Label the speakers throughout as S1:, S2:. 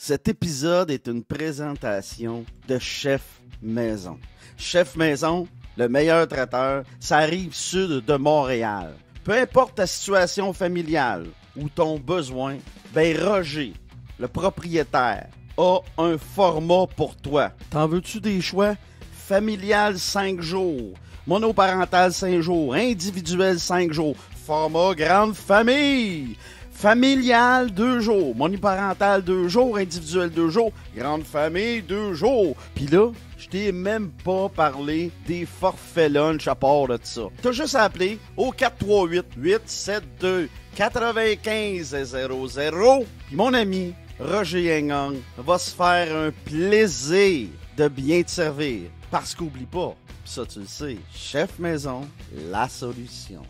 S1: Cet épisode est une présentation de Chef Maison. Chef Maison, le meilleur traiteur, ça arrive sud de Montréal. Peu importe ta situation familiale ou ton besoin, ben Roger, le propriétaire, a un format pour toi. T'en veux-tu des choix? Familial 5 jours, monoparental 5 jours, individuel 5 jours, format grande famille. Familial, 2 jours. Monoparental, 2 jours. Individuel, 2 jours. Grande famille, 2 jours. Puis là, je t'ai même pas parlé des forfaits lunch à part de ça. T'as juste à appeler au 438-872-9500. Puis mon ami Roger Yengang va se faire un plaisir de bien te servir. Parce qu'oublie pas, ça tu le sais, Chef Maison, la solution.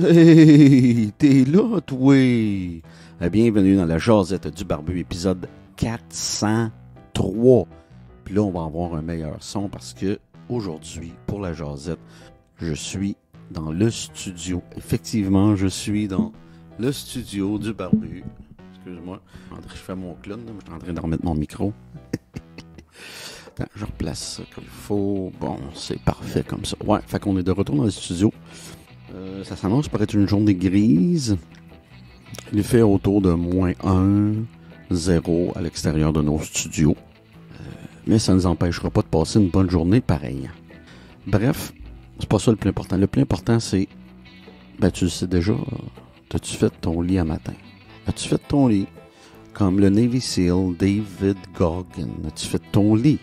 S1: Hey, t'es là, toi! Bienvenue dans la Jasette du Barbu, épisode 403. Puis là, on va avoir un meilleur son parce que aujourd'hui, pour la Jasette, je suis dans le studio. Effectivement, je suis dans le studio du Barbu. Excuse-moi, je fais mon clown, là, je suis en train de remettre mon micro. Attends, je replace ça comme il faut. Bon, c'est parfait comme ça. Ouais, fait qu'on est de retour dans le studio. Ça s'annonce pour être une journée grise. Il fait autour de moins 1, 0 à l'extérieur de nos studios. Mais ça ne nous empêchera pas de passer une bonne journée pareil. Bref, c'est pas ça le plus important. Le plus important, c'est... Ben, tu le sais déjà, as-tu fait ton lit à matin? As-tu fait ton lit? Comme le Navy SEAL David Goggin. As-tu fait ton lit?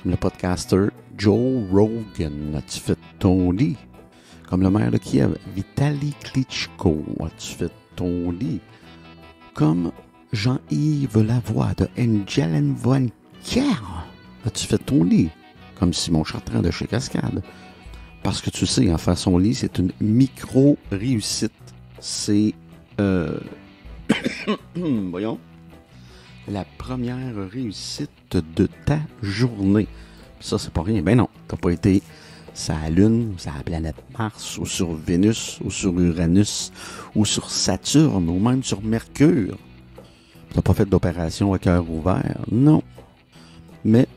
S1: Comme le podcaster Joe Rogan. As-tu fait ton lit? Comme le maire de Kiev, Vitali Klitschko, as-tu fait ton lit? Comme Jean-Yves Lavoie de Engelenvoinker, as-tu fait ton lit? Comme Simon Chartrand de chez Cascade. Parce que tu sais, en faire son lit, c'est une micro-réussite. C'est, voyons, la première réussite de ta journée. Ça, c'est pas rien. Ben non, t'as pas été... sur la Lune, sur la planète Mars, ou sur Vénus, ou sur Uranus, ou sur Saturne, ou même sur Mercure. Tu n'as pas fait d'opération à cœur ouvert, non. Mais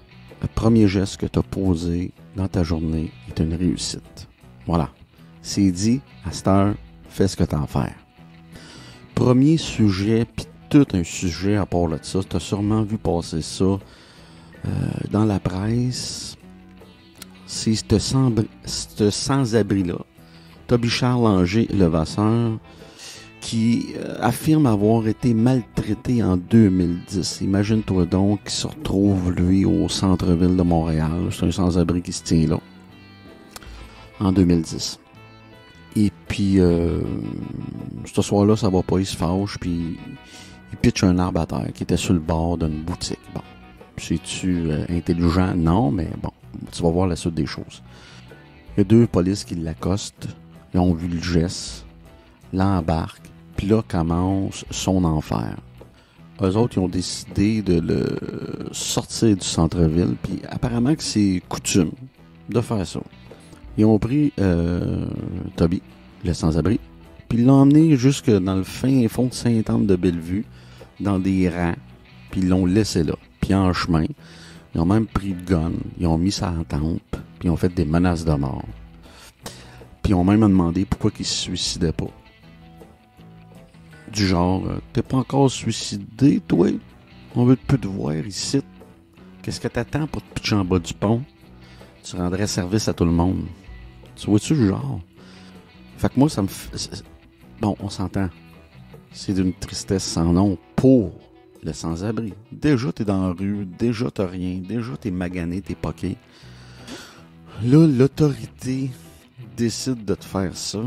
S1: le premier geste que tu as posé dans ta journée est une réussite. Voilà. C'est dit, à cette heure, fais ce que tu as à faire. Premier sujet, puis tout un sujet à part de ça, tu as sûrement vu passer ça dans la presse. C'est ce sans-abri-là, Toby Charles Langer Levasseur, qui affirme avoir été maltraité en 2010. Imagine-toi donc qu'il se retrouve, lui, au centre-ville de Montréal. C'est un sans-abri qui se tient là, en 2010. Et puis, ce soir-là, ça va pas, il se fâche, puis il pitche un arbre à terre qui était sur le bord d'une boutique. Bon, c'est-tu intelligent? Non, mais bon. Tu vas voir la suite des choses. Il y a 2 polices qui l'accostent. Ils ont vu le geste, l'embarquent, puis là commence son enfer. Eux autres, ils ont décidé de le sortir du centre-ville, puis apparemment que c'est coutume de faire ça. Ils ont pris Toby, le sans-abri, puis ils l'ont emmené jusque dans le fin fond de Sainte-Anne de Bellevue, dans des rangs, puis ils l'ont laissé là. Puis en chemin, ils ont même pris le gun, ils ont mis ça en tempe, puis ils ont fait des menaces de mort. Puis ils ont même demandé pourquoi ils se suicidaient pas. Du genre, t'es pas encore suicidé, toi? On veut plus te voir ici. Qu'est-ce que t'attends pour te pitcher en bas du pont? Tu rendrais service à tout le monde. Tu vois-tu le genre? Fait que moi, ça me fait... Bon, on s'entend. C'est d'une tristesse sans nom pour le sans-abri. Déjà, t'es dans la rue. Déjà, t'as rien. Déjà, t'es magané, t'es poqué. là, l'autorité décide de te faire ça.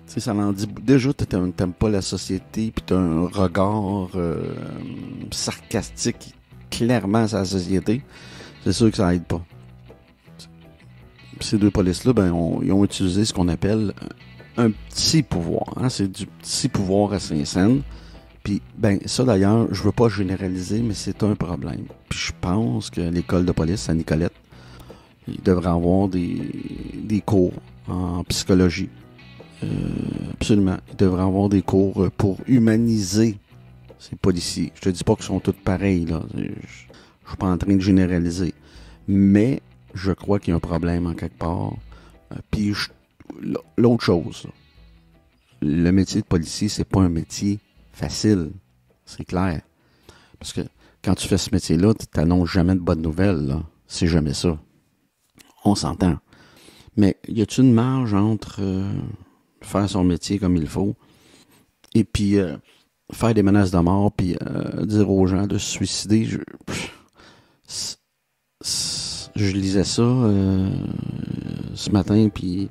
S1: Tu sais, ça en dit... Déjà, t'aimes pas la société, puis t'as un regard sarcastique clairement sur la société. C'est sûr que ça aide pas. Ces deux polices-là, ils ont utilisé ce qu'on appelle un petit pouvoir. Hein? C'est du petit pouvoir à Saint-Saëns. Puis, ça d'ailleurs, je veux pas généraliser, mais c'est un problème. Puis je pense que l'école de police à Nicolette, il devrait avoir des cours en psychologie. Absolument. Il devrait avoir des cours pour humaniser ces policiers. Je te dis pas qu'ils sont tous pareils, là. Je suis pas en train de généraliser. Mais je crois qu'il y a un problème en quelque part. Puis l'autre chose, le métier de policier, c'est pas un métier facile. C'est clair. Parce que quand tu fais ce métier-là, tu t'annonces jamais de bonnes nouvelles, là. C'est jamais ça. On s'entend. Mais y a-t-il une marge entre faire son métier comme il faut et puis faire des menaces de mort puis dire aux gens de se suicider? Je lisais ça ce matin, puis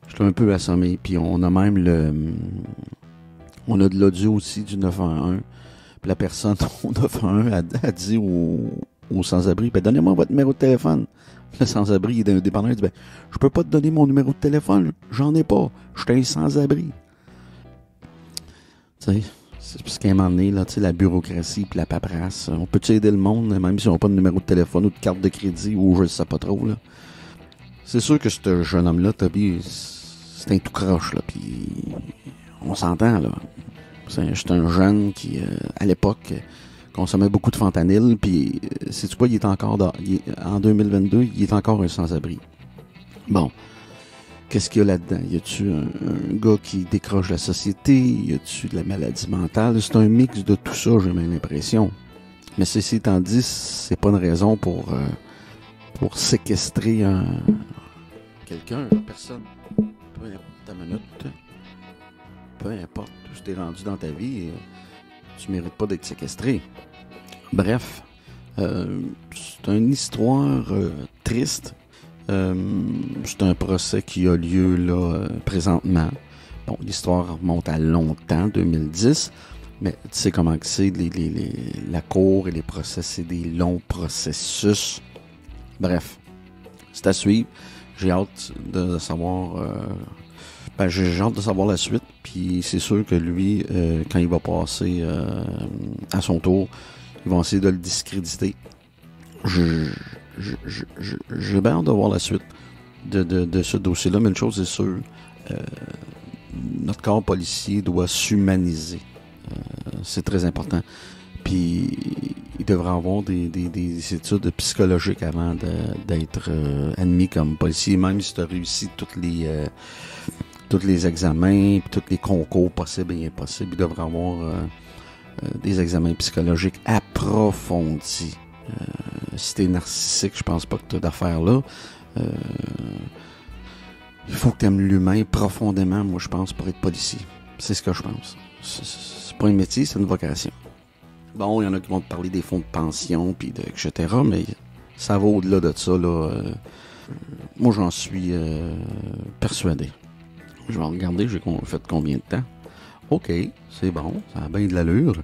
S1: j'étais un peu assommé. Puis on a même on a de l'audio aussi du 911. Puis la personne au 911 a dit au sans-abri, donnez-moi votre numéro de téléphone. Le sans-abri, il est indépendant, il dit, je peux pas te donner mon numéro de téléphone, j'en ai pas, je suis un sans-abri. Tu sais, c'est parce qu'à un moment donné, là, tu sais, la bureaucratie puis la paperasse, on peut-tu aider le monde, même si on n'a pas de numéro de téléphone ou de carte de crédit ou je ne sais pas trop, là. C'est sûr que ce jeune homme-là, Toby, c'est un tout croche, là, puis on s'entend, là. C'est un jeune qui, à l'époque, consommait beaucoup de fentanyl, puis sais-tu quoi, il est encore en 2022, il est encore un sans-abri. Bon, qu'est-ce qu'il y a là-dedans? Y a-tu un gars qui décroche la société? Y a-tu de la maladie mentale? C'est un mix de tout ça, j'ai même l'impression. Mais ceci étant dit, c'est pas une raison pour séquestrer quelqu'un, personne. Peu importe ta minute, peu importe où tu t'es rendu dans ta vie, tu mérites pas d'être séquestré. Bref, c'est une histoire triste. C'est un procès qui a lieu là présentement. Bon, l'histoire remonte à longtemps, 2010, mais tu sais comment que c'est, la cour et les procès, c'est des longs processus. Bref, c'est à suivre. J'ai hâte de savoir... j'ai hâte de savoir la suite, puis c'est sûr que lui, quand il va passer à son tour, ils vont essayer de le discréditer. J'ai bien hâte de voir la suite de ce dossier-là, mais une chose est sûre, notre corps policier doit s'humaniser. C'est très important. Puis il devrait avoir des études psychologiques avant d'être admis comme policier, même si tu as réussi tous les examens, puis tous les concours possibles et impossibles. Il devrait avoir des examens psychologiques approfondis. Si t'es narcissique, je pense pas que t'as d'affaires là. Il faut que t'aimes l'humain profondément, moi je pense, pour être policier. C'est ce que je pense. C'est pas un métier, c'est une vocation. Bon, il y en a qui vont te parler des fonds de pension, puis etc., mais ça va au-delà de ça, là. Moi, j'en suis persuadé. Je vais regarder, j'ai fait combien de temps. OK, c'est bon, ça a bien de l'allure.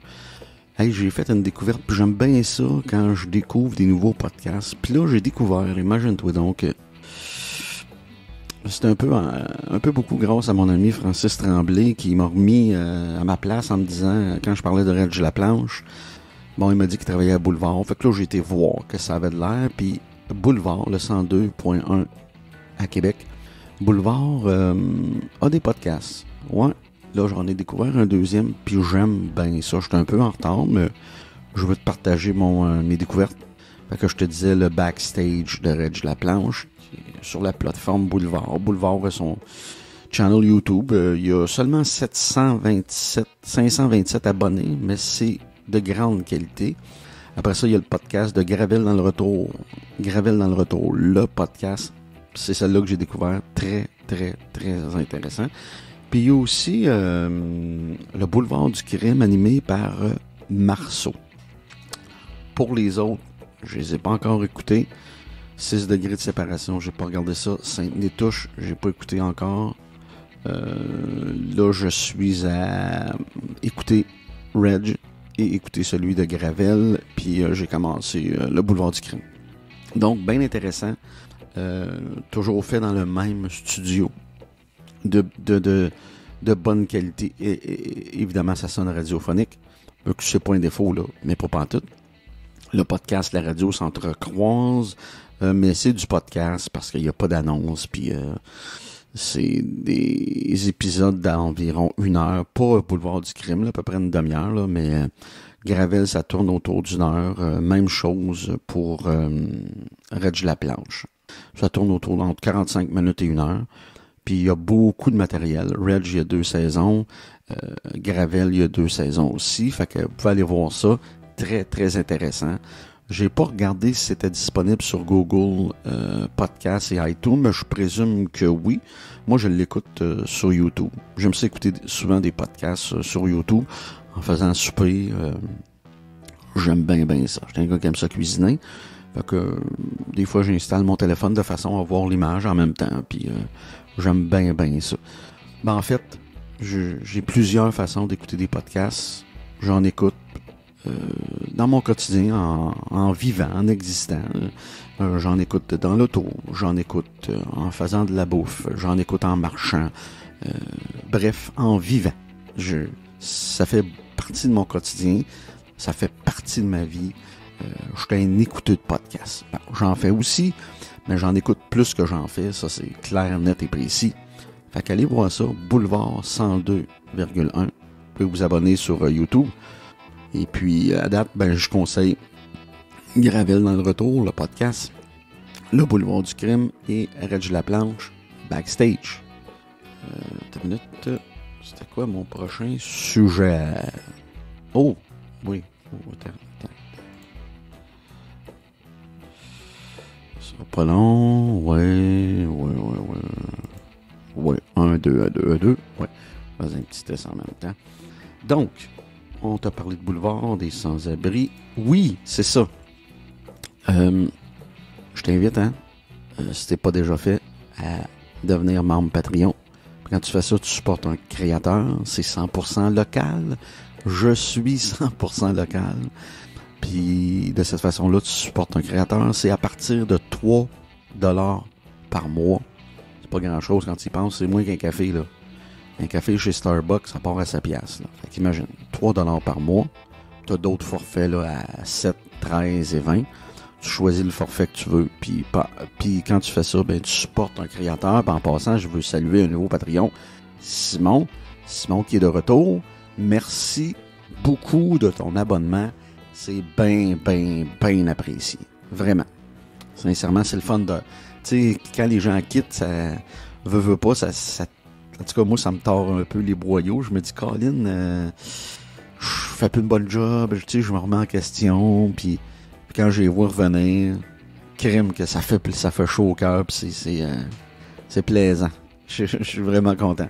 S1: Hey, j'ai fait une découverte, puis j'aime bien ça quand je découvre des nouveaux podcasts. Puis là, j'ai découvert, imagine-toi donc, c'est un peu beaucoup grâce à mon ami Francis Tremblay qui m'a remis à ma place en me disant, quand je parlais de Reg la planche, bon, il m'a dit qu'il travaillait à Boulevard. Fait que là, j'ai été voir que ça avait de l'air, puis Boulevard, le 102.1 à Québec, Boulevard a des podcasts. Ouais. Là, j'en ai découvert un deuxième, puis j'aime bien ça. Je suis un peu en retard, mais je veux te partager mes découvertes. Fait que je te disais le backstage de Reg la planche sur la plateforme Boulevard. Boulevard a son channel YouTube. Il y a seulement 527 abonnés, mais c'est de grande qualité. Après ça, il y a le podcast de Gravel dans le retour. Gravel dans le retour. Le podcast, c'est celle-là que j'ai découvert. Très, très, très intéressant. Puis il y a aussi le Boulevard du crime animé par Marceau. Pour les autres, je les ai pas encore écoutés. 6 degrés de séparation, j'ai pas regardé ça. Sainte-Nitouche, j'ai pas écouté encore. Là, je suis à écouter Reg et écouter celui de Gravel, puis j'ai commencé le Boulevard du Crime. Donc, bien intéressant. Toujours fait dans le même studio de bonne qualité. Et évidemment, ça sonne radiophonique. C'est pas un défaut, là, mais pas pantoute. Le podcast, la radio s'entrecroisent, mais c'est du podcast parce qu'il n'y a pas d'annonce, puis c'est des épisodes d'environ 1 heure, pas Boulevard du Crime, là, à peu près une demi-heure, là, mais Gravel, ça tourne autour d'1 heure. Même chose pour Reg la planche. Ça tourne autour entre 45 minutes et 1 heure. Puis il y a beaucoup de matériel. Reg, il y a 2 saisons. Gravel, il y a 2 saisons aussi. Fait que vous pouvez aller voir ça. Très, très intéressant. J'ai pas regardé si c'était disponible sur Google Podcasts et iTunes, mais je présume que oui. Moi, je l'écoute sur YouTube. J'aime ça écouter souvent des podcasts sur YouTube en faisant souper. J'aime bien ça. Je suis un gars qui aime ça cuisiner. Fait que des fois, j'installe mon téléphone de façon à voir l'image en même temps. Puis j'aime bien ça. Ben, en fait, j'ai plusieurs façons d'écouter des podcasts. J'en écoute dans mon quotidien, en vivant, en existant. J'en écoute dans l'auto, j'en écoute en faisant de la bouffe, j'en écoute en marchant. Bref, en vivant. Ça fait partie de mon quotidien, ça fait partie de ma vie. Je suis un écouteur de podcasts. Bon, j'en fais aussi, mais j'en écoute plus que j'en fais. Ça, c'est clair, net et précis. Fait qu'allez voir ça, Boulevard 102,1. Vous pouvez vous abonner sur YouTube. Et puis, à date, je conseille Gravel dans le retour, le podcast, le Boulevard du Crime et Reg la planche, Backstage. Une minute. C'était quoi mon prochain sujet? Oh, oui. Oh, attends. Ça sera pas long. Ouais. Ouais, 1, 2. Ouais. Vas-y, un petit test en même temps. Donc, on t'a parlé de Boulevard, des sans-abri. Oui, c'est ça. Je t'invite, si t'es pas déjà fait, à devenir membre Patreon. Quand tu fais ça, tu supportes un créateur. C'est 100% local. Je suis 100% local. Puis, de cette façon-là, tu supportes un créateur. C'est à partir de 3$ par mois. C'est pas grand-chose quand tu y penses. C'est moins qu'un café, là. Un café chez Starbucks, ça part à 7$. Là. Fait qu'imagine, 3$ par mois. Tu as d'autres forfaits là, à 7, 13 et 20. Tu choisis le forfait que tu veux. Puis quand tu fais ça, tu supportes un créateur. Puis en passant, je veux saluer un nouveau Patreon, Simon. Simon qui est de retour. Merci beaucoup de ton abonnement. C'est bien apprécié. Vraiment. Sincèrement, c'est le fun de... Tu sais, quand les gens quittent, ça veut pas, ça en tout cas, moi, ça me tord un peu les boyaux. Je me dis, Colin, je fais plus une bonne job. Tu sais, je me remets en question. Puis quand je les vois revenir, crime que ça fait chaud au cœur. Puis c'est plaisant. Je suis vraiment content.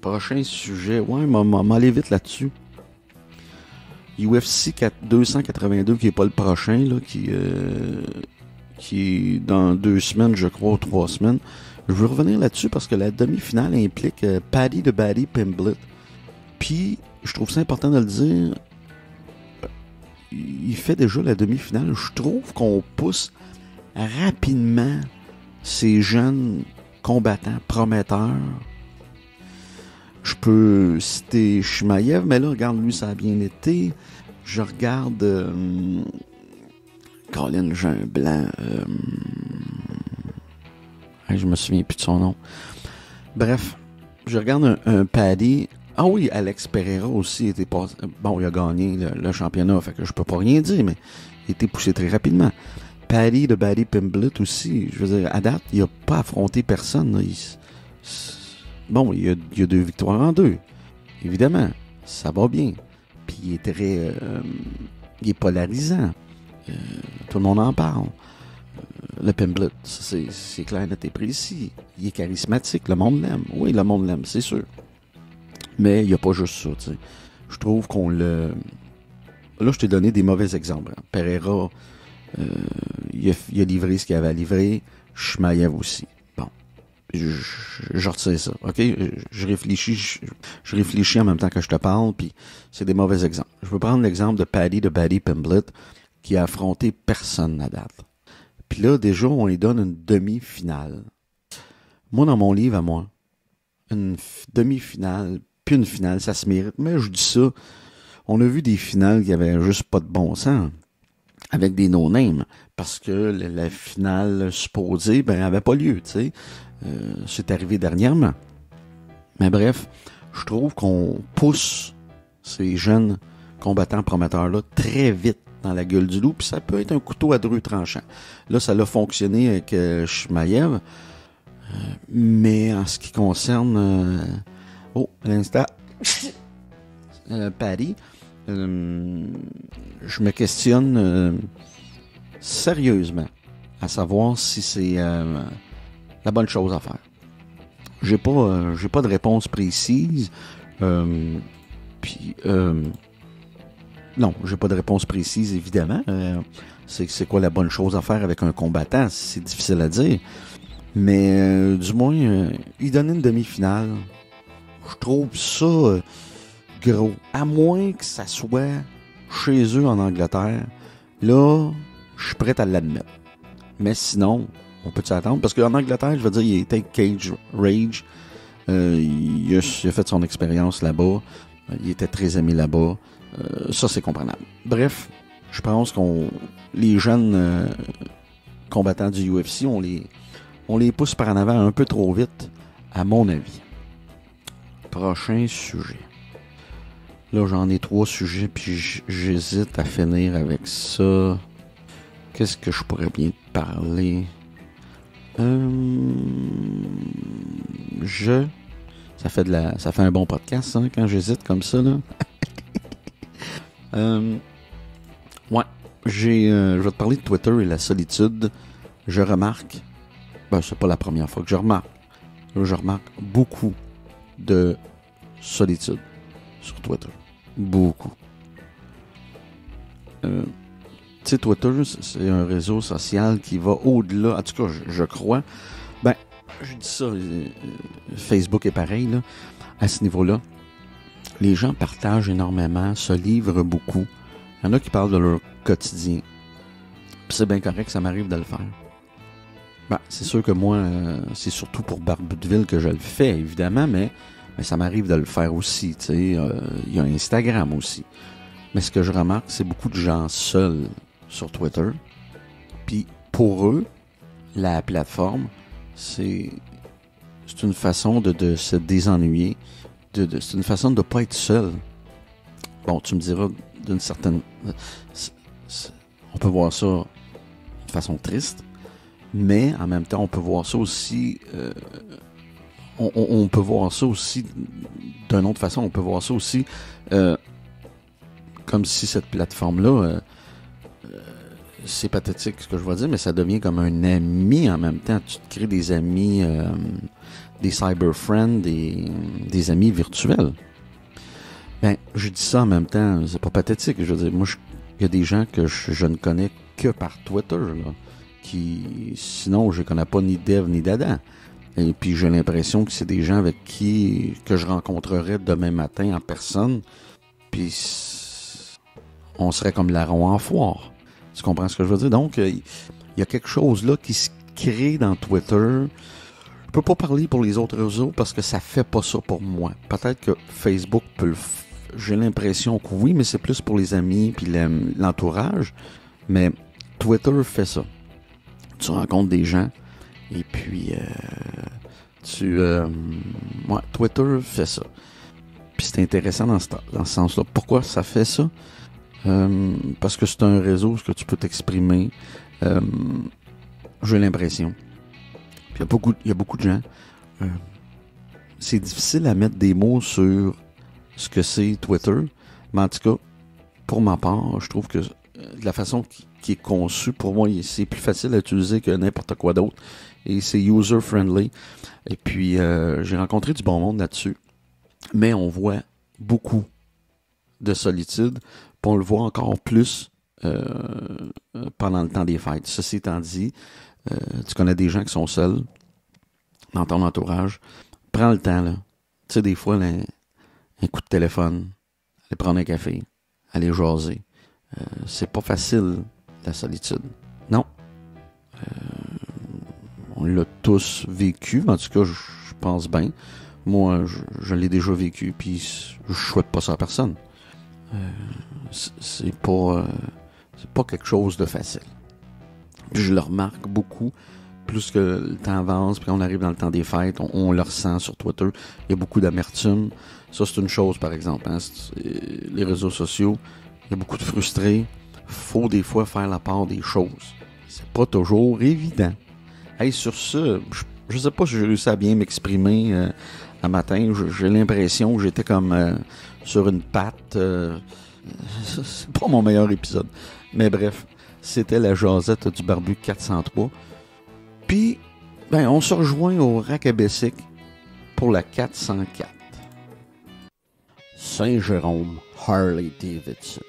S1: Prochain sujet. Ouais, m'aller vite là-dessus. UFC 282, qui est pas le prochain, là, qui est dans 2 semaines, je crois, ou 3 semaines. Je veux revenir là-dessus parce que la demi-finale implique Paddy the Baddy Pimblett. Puis, je trouve ça important de le dire, il fait déjà la demi-finale. Je trouve qu'on pousse rapidement ces jeunes combattants prometteurs. Je peux citer Chimaev, mais là, regarde, lui, ça a bien été. Je regarde... Colin, j'ai un blanc... je me souviens plus de son nom. Bref, je regarde un Paddy. Ah oui, Alex Pereira aussi était pas. Bon, il a gagné le championnat, fait que je peux pas rien dire, mais il était poussé très rapidement. Paddy de Baddy Pimblett aussi, je veux dire, à date, il a pas affronté personne. Là. Bon, il y a 2 victoires en 2. Évidemment, ça va bien. Puis il est très... il est polarisant. Tout le monde en parle. Le Pimblett, c'est clair, net et précis. Il est charismatique, le monde l'aime. Oui, le monde l'aime, c'est sûr. Mais il n'y a pas juste ça, tu sais. Je trouve qu'on le... Là, je t'ai donné des mauvais exemples. Pereira, Il a livré ce qu'il avait à livrer. Shmaev aussi. Bon. Je retire ça. OK? Je réfléchis en même temps que je te parle, puis c'est des mauvais exemples. Je veux prendre l'exemple de Paddy Pimblett, qui a affronté personne à date. Puis là, déjà, on lui donne une demi-finale. Moi, dans mon livre à moi, une demi-finale, puis une finale, ça se mérite. Mais je dis ça, on a vu des finales qui avaient juste pas de bon sens, avec des no-names, parce que la finale supposée, ben, avait pas lieu, tu sais. C'est arrivé dernièrement. Mais bref, je trouve qu'on pousse ces jeunes combattants prometteurs-là très vite dans la gueule du loup, puis ça peut être un couteau à deux tranchants. Là, ça a fonctionné avec Shmaev, mais en ce qui concerne... à l'instant... Paddy, je me questionne sérieusement à savoir si c'est la bonne chose à faire. J'ai pas de réponse précise. Non, j'ai pas de réponse précise, évidemment. C'est quoi la bonne chose à faire avec un combattant? C'est difficile à dire. Mais du moins, il donnait une demi-finale. Je trouve ça gros. À moins que ça soit chez eux en Angleterre, là, je suis prêt à l'admettre. Mais sinon, on peut s'attendre? Parce qu'en Angleterre, je veux dire, il était Cage Rage. Il a fait son expérience là-bas. Il était très aimé là-bas. Ça, c'est comprenable. Bref, je pense les jeunes combattants du UFC, on les pousse par en avant un peu trop vite, à mon avis. Prochain sujet. Là, j'en ai 3 sujets, puis j'hésite à finir avec ça. Qu'est-ce que je pourrais bien te parler? Ça fait un bon podcast, hein, quand j'hésite comme ça, là. Ouais, je vais te parler de Twitter et la solitude. Je remarque, c'est pas la première fois que je remarque beaucoup de solitude sur Twitter. Beaucoup. Tu sais, Twitter, c'est un réseau social qui va au-delà, en tout cas, je crois. Je dis ça, Facebook est pareil, là, à ce niveau-là. Les gens partagent énormément, se livrent beaucoup. Il y en a qui parlent de leur quotidien. Puis c'est bien correct, ça m'arrive de le faire. C'est sûr que moi, c'est surtout pour Barbutville que je le fais, évidemment, mais ça m'arrive de le faire aussi, tu sais. Il y a Instagram aussi. Mais ce que je remarque, c'est beaucoup de gens seuls sur Twitter. Puis pour eux, la plateforme, c'est une façon de se désennuyer. C'est une façon de ne pas être seul. Bon, tu me diras d'une certaine... On peut voir ça de façon triste, mais en même temps, on peut voir ça aussi... on peut voir ça aussi d'une autre façon. On peut voir ça aussi comme si cette plateforme-là... c'est pathétique ce que je vais dire, mais ça devient comme un ami en même temps. Tu te crées des amis, des cyber-friends, des amis virtuels. Je dis ça en même temps, c'est pas pathétique. Je veux dire, moi, il y a des gens que je ne connais que par Twitter, là, qui, sinon, je connais pas ni d'Ève ni d'Adam. Et puis, j'ai l'impression que c'est des gens avec que je rencontrerais demain matin en personne. Puis, on serait comme larron en foire. Tu comprends ce que je veux dire? Donc, il y a quelque chose là qui se crée dans Twitter. Je peux pas parler pour les autres réseaux parce que ça fait pas ça pour moi. Peut-être que Facebook peut j'ai l'impression que oui, mais c'est plus pour les amis puis l'entourage. Mais Twitter fait ça. Tu rencontres des gens et puis Twitter fait ça. Puis c'est intéressant dans ce sens-là. Pourquoi ça fait ça? Parce que c'est un réseau où tu peux t'exprimer. J'ai l'impression. Puis il y a beaucoup de gens. C'est difficile à mettre des mots sur ce que c'est Twitter. Mais en tout cas, pour ma part, je trouve que de la façon qui est conçue, pour moi, c'est plus facile à utiliser que n'importe quoi d'autre. Et c'est user-friendly. Et puis, j'ai rencontré du bon monde là-dessus. Mais on voit beaucoup de solitude. Puis on le voit encore plus pendant le temps des fêtes. Ceci étant dit, tu connais des gens qui sont seuls dans ton entourage. Prends le temps, là. Tu sais, des fois, là, un coup de téléphone, aller prendre un café, aller jaser. C'est pas facile, la solitude. Non. On l'a tous vécu, en tout cas, je pense bien. Moi, je l'ai déjà vécu, puis je souhaite pas ça à personne. C'est pas quelque chose de facile. Puis je le remarque beaucoup, plus que le temps avance, puis on arrive dans le temps des fêtes, on le ressent sur Twitter. Il y a beaucoup d'amertume. Ça, c'est une chose, par exemple. Hein, les réseaux sociaux, il y a beaucoup de frustrés. Faut des fois faire la part des choses. C'est pas toujours évident. Hey, sur ce, je sais pas si j'ai réussi à bien m'exprimer un matin. J'ai l'impression que j'étais comme sur une patte. C'est pas mon meilleur épisode. Mais bref, c'était la jasette du Barbu 403. Puis, ben, on se rejoint au Racabessic pour la 404. Saint-Jérôme Harley-Davidson.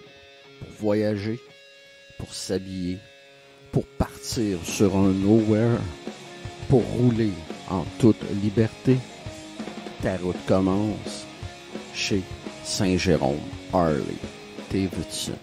S1: Pour voyager, pour s'habiller, pour partir sur un nowhere, pour rouler en toute liberté. Ta route commence chez Saint-Jérôme Harley-Davidson.